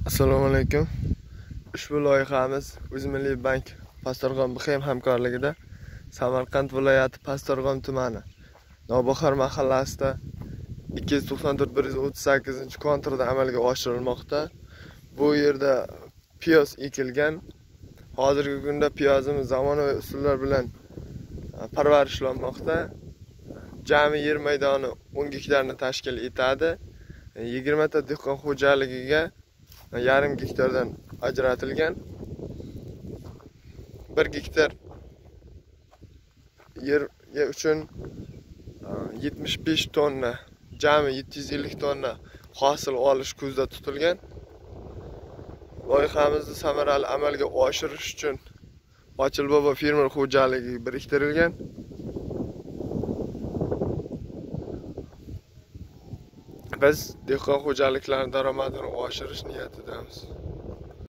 Assalomu alaykum. Ushbu loyihamiz O'zmilliy bank Pastorg'om BXM hamkorligida Samarqand viloyati Pastorg'om tumani Nobahor mahallasida 294-138-kontrda amalga oshirilmoqda. Bu yerda piyoz ekilgan. Hozirgi kunda piyozimiz zamonaviy usullar bilan parvarishlanmoqda. Jami yer maydoni 10 gektarni tashkil etadi. 20 ta dehqon xo'jaligiga yarim gektardan ajratilgan. 1 gektar yer uchun 75 tonna, jami 750 tonna hosil olish ko'zda tutilgan. Loyihamizni samarali amalga oshirish uchun Ochilbobo fermer xo'jaligi biriktirilgan. Biz dehqon xo'jaliklarining daromadini oshirish niyatidamiz.